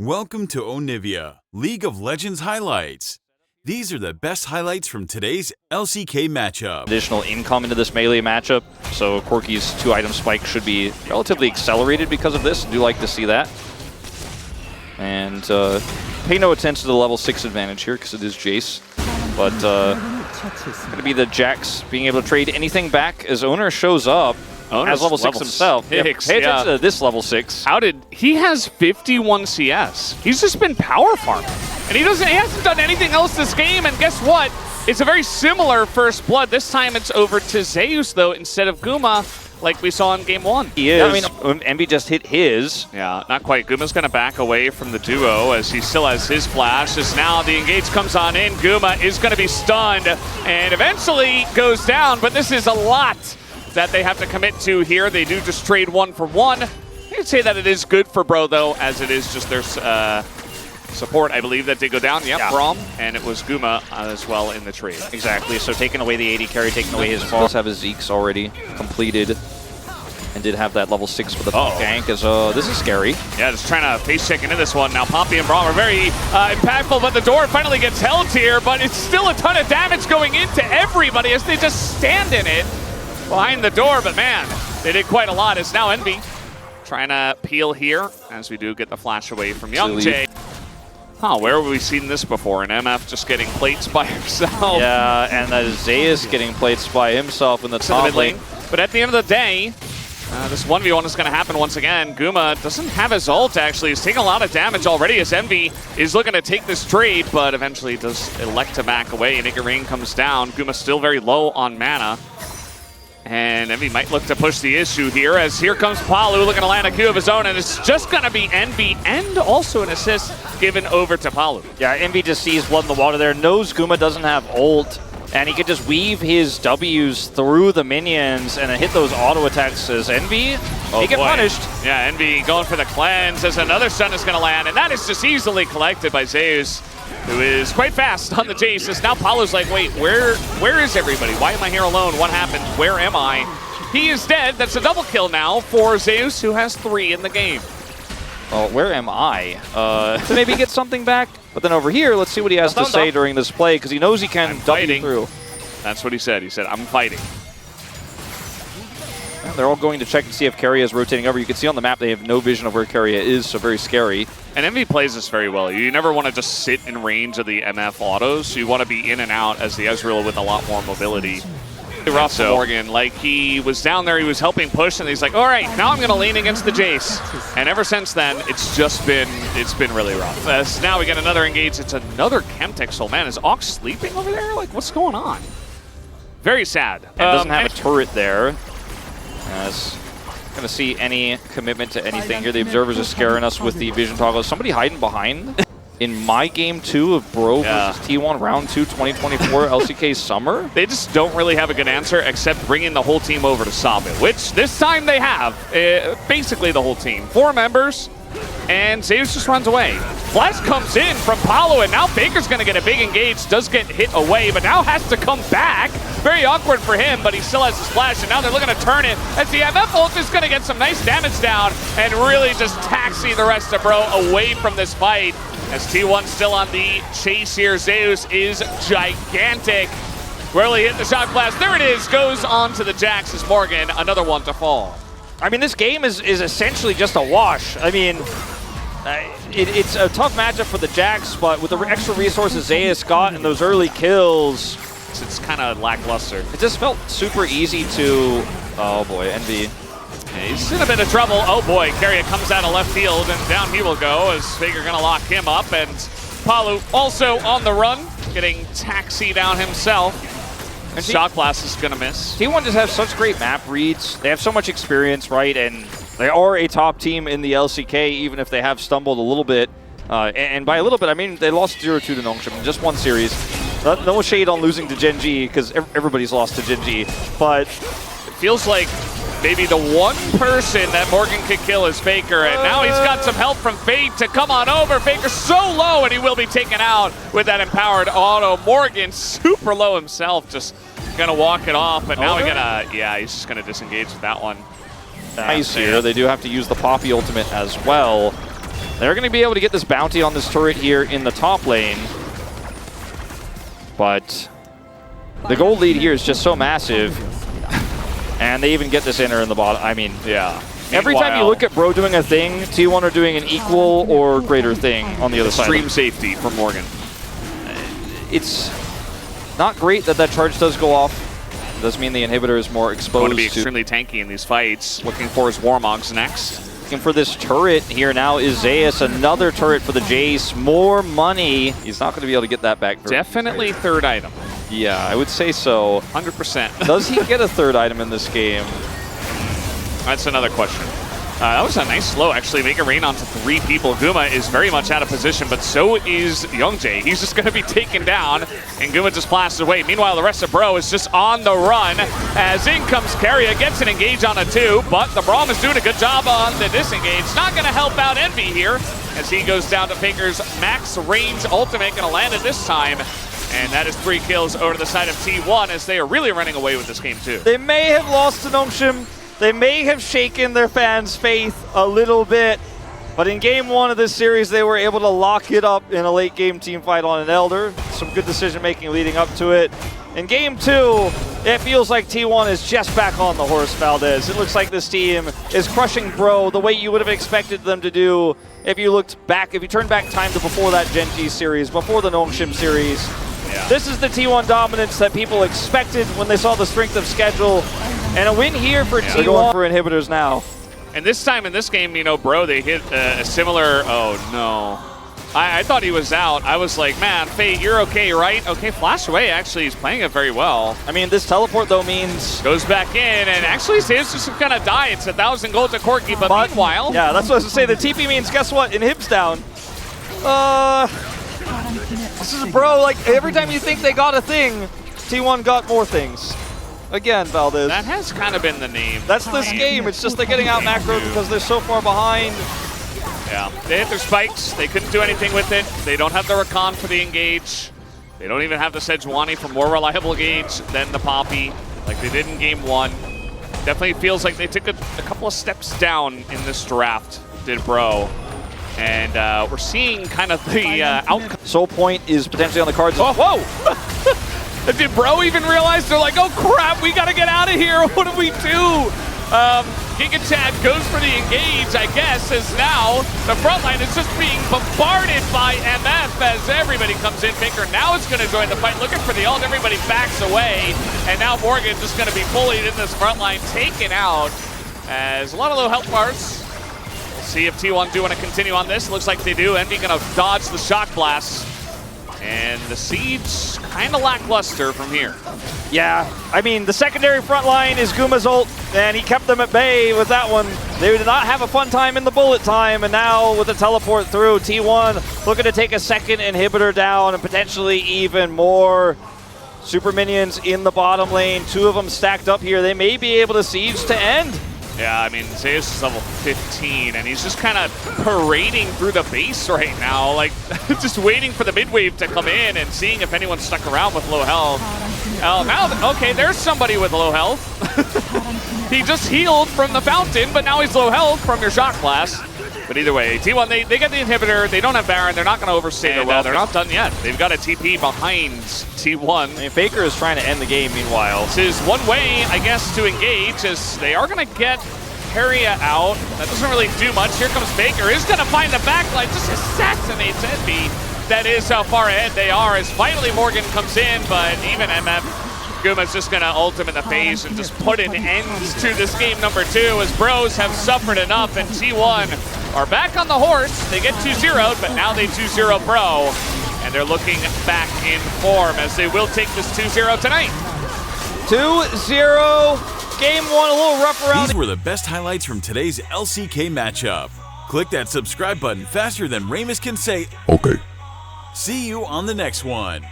Welcome to Onivia, League of Legends highlights. These are the best highlights from today's LCK matchup. Additional income into this melee matchup, so Corki's 2-item spike should be relatively accelerated because of this. I do like to see that. And pay no attention to the level 6 advantage here because it is Jace. But going to be the Jax being able to trade anything back as Owner shows up. As level 6 himself. Pay attention to this level 6. He has 51 CS. He's just been power farming. And he hasn't done anything else this game, and guess what? It's a very similar first blood. This time it's over to Zeus, though, instead of Guma, like we saw in game 1. He is. Yeah, I mean, Envy just hit his. Yeah, not quite. Guma's going to back away from the duo as he still has his flash. As now the engage comes on in, Guma is going to be stunned and eventually goes down, but this is a lot that they have to commit to here. They do just trade 1 for 1. I can say that it is good for Bro, though, as it is just their support, I believe, that did go down. Yep, yeah. Braum, and it was Guma as well in the trade. Exactly, so taking away the AD carry, taking away his fall. Does have his Zeke's already completed, and did have that level 6 for the gank, as this is scary. Yeah, just trying to face check into this one. Now Poppy and Braum are very impactful, but the door finally gets held here, but it's still a ton of damage going into everybody as they just stand in it behind the door, but man, they did quite a lot. It's now Envy trying to peel here as we do get the flash away from Young Jay. Where have we seen this before? An MF just getting plates by himself. Yeah, and Zeus getting plates by himself in the top lane. But at the end of the day, this 1v1 is going to happen once again. Guma doesn't have his ult, actually. He's taking a lot of damage already as Envy is looking to take this trade, but eventually does elect to back away. Nick Rain comes down. Guma's still very low on mana. And Envy might look to push the issue here as here comes Palu looking to land a Q of his own, and it's just going to be Envy and also an assist given over to Palu. Yeah, Envy just sees blood in the water there, knows Guma doesn't have ult, and he can just weave his W's through the minions and then hit those auto attacks as Envy. He get punished. Yeah, Envy going for the cleanse as another stun is going to land, and that is just easily collected by Zeus, who is quite fast on the Jace. As now Palu's like, wait, where is everybody? Why am I here alone? What happened? Where am I? He is dead. That's a double kill now for Zeus, who has 3 in the game. Oh, where am I? To maybe get something back. But then over here, let's see what he has to say during this play, because he knows he can W through. That's what he said. He said, I'm fighting. And they're all going to check to see if Keria is rotating over. You can see on the map they have no vision of where Keria is, so very scary. And Envy plays this very well. You never want to just sit in range of the MF autos. You want to be in and out as the Ezreal with a lot more mobility. Rough Morgan, like he was down there, he was helping push, and he's like, all right, now I'm going to lean against the Jace. And ever since then, it's been really rough. As now we get another engage. It's another Chemtech Soul. Man, is Ox sleeping over there? Like, what's going on? Very sad. And doesn't have a turret there. Going to see any commitment to anything here. The Observers are scaring us with the vision toggle. Is somebody hiding behind? In my game 2 of Bro versus T1 round 2 2024 LCK Summer? They just don't really have a good answer except bringing the whole team over to stop it, which this time they have. Basically the whole team. 4 members, and Zeus just runs away. Flash comes in from Palu, and now Faker's going to get a big engage. Does get hit away, but now has to come back. Very awkward for him, but he still has his flash, and now they're looking to turn it as the MF ult is going to get some nice damage down and really just taxi the rest of Bro away from this fight. As T1 still on the chase here, Zeus is gigantic. Rarely hit the shot blast. There it is, goes on to the Jax as Morgan, another one to fall. I mean, this game is essentially just a wash. I mean, it's a tough matchup for the Jax, but with the extra resources Zeus got and those early kills, it's kind of lackluster. It just felt super easy to, oh boy, Envy. He's in a bit of trouble. Oh boy, Keria comes out of left field and down he will go as Faker gonna lock him up, and Palu also on the run, getting taxied down himself. And Shock Blast is gonna miss. T1 just has such great map reads. They have so much experience, right? And they are a top team in the LCK, even if they have stumbled a little bit. And by a little bit, I mean they lost 0-2 to Nongshim in just 1 series. No shade on losing to Gen G, because everybody's lost to Gen G. But it feels like maybe the one person that Morgan could kill is Faker, and now he's got some help from Fate to come on over. Faker's so low, and he will be taken out with that empowered auto. Morgan super low himself, just gonna walk it off, but now we're gonna, he's just gonna disengage with that one. Nice here. They do have to use the Poppy ultimate as well. They're going to be able to get this bounty on this turret here in the top lane. But the gold lead here is just so massive. And they even get this inner in the bottom. I mean, yeah. Every time you look at Bro doing a thing, T1 are doing an equal or greater thing on the other side. Extreme safety for Morgan. It's not great that that charge does go off. It does mean the inhibitor is more exposed. Going to be extremely tanky in these fights. Looking for his Warmogs next. Looking for this turret here now is Zeus. Another turret for the Jace. More money. He's not going to be able to get that back. Definitely third item. Yeah, I would say so. 100%. Does he get a third item in this game? That's another question. That was a nice slow, actually. Make a rain onto 3 people. Guma is very much out of position, but so is Youngjae. He's just going to be taken down, and Guma just blasts away. Meanwhile, the rest of Bro is just on the run as in comes Carrier, gets an engage on a 2, but the Braum is doing a good job on the disengage. Not going to help out Envy here as he goes down to Faker's max range ultimate. Going to land it this time. And that is 3 kills over to the side of T1 as they are really running away with this game too. They may have lost to Nomshim. They may have shaken their fans' faith a little bit, but in game 1 of this series, they were able to lock it up in a late game team fight on an Elder. Some good decision making leading up to it. In game 2, it feels like T1 is just back on the horse, Valdez. It looks like this team is crushing Bro the way you would have expected them to do if you looked back, if you turned back time to before that Gen G series, before the Nomshim series. Yeah. This is the T1 dominance that people expected when they saw the strength of schedule. And a win here for T1. They're going for inhibitors now. And this time in this game, you know, Bro, they hit a similar, oh no. I thought he was out. I was like, man, Fate, you're okay, right? Okay, flash away, actually, he's playing it very well. I mean, this teleport, though, means... Goes back in, and actually, Zeus just gonna die. It's 1,000 gold to Corky, but meanwhile... Yeah, that's what I was gonna say. The TP means, guess what? Inhib's down. This is Bro, like, every time you think they got a thing, T1 got more things. Again, Valdez. That has kind of been the name. That's this game. It's just they're getting out macroed because they're so far behind. Yeah, they hit their spikes. They couldn't do anything with it. They don't have the Rakan for the engage. They don't even have the Sejuani for more reliable gauge than the Poppy, like they did in game 1. Definitely feels like they took a couple of steps down in this draft, did Bro. And we're seeing kind of the outcome. Soul Point is potentially on the cards. Oh, whoa! Did Bro even realize? They're like, oh crap, we gotta get out of here. What do we do? Giga Chad goes for the engage, I guess, as now the front line is just being bombarded by MF as everybody comes in. Faker now is going to join the fight, looking for the ult. Everybody backs away, and now Morgan's just going to be bullied in this front line, taken out as a lot of low health bars. We'll see if T1 do want to continue on this. Looks like they do. Envy going to dodge the shock blast. And the Siege kind of lackluster from here. Yeah, I mean, the secondary front line is Guma's ult, and he kept them at bay with that one. They did not have a fun time in the bullet time, and now with the teleport through, T1 looking to take a second inhibitor down and potentially even more super minions in the bottom lane. 2 of them stacked up here. They may be able to Siege to end. Yeah, I mean, Zeus is level 15, and he's just kind of parading through the base right now, like just waiting for the mid wave to come in and seeing if anyone's stuck around with low health. Oh, now, okay, there's somebody with low health. He just healed from the fountain, but now he's low health from your shock blast. But either way, T1, they get the inhibitor, they don't have Baron, they're not going to overstay their welcome. They're not done yet. They've got a TP behind T1. I mean, Faker is trying to end the game meanwhile. This is one way, I guess, to engage, as they are going to get Harriet out. That doesn't really do much. Here comes Faker, is going to find the backline, just assassinates Envy. That is how far ahead they are, as finally Morgan comes in, but even MF, Guma's just going to ult him in the face and just put an end to this game number 2, as Bros have suffered enough, and T1 are back on the horse. They get 2-0'd, but now they 2-0 Bro, and they're looking back in form as they will take this 2-0 tonight. 2-0, game 1 a little rough around. These were the best highlights from today's LCK matchup. Click that subscribe button faster than Ramus can say, okay. See you on the next one.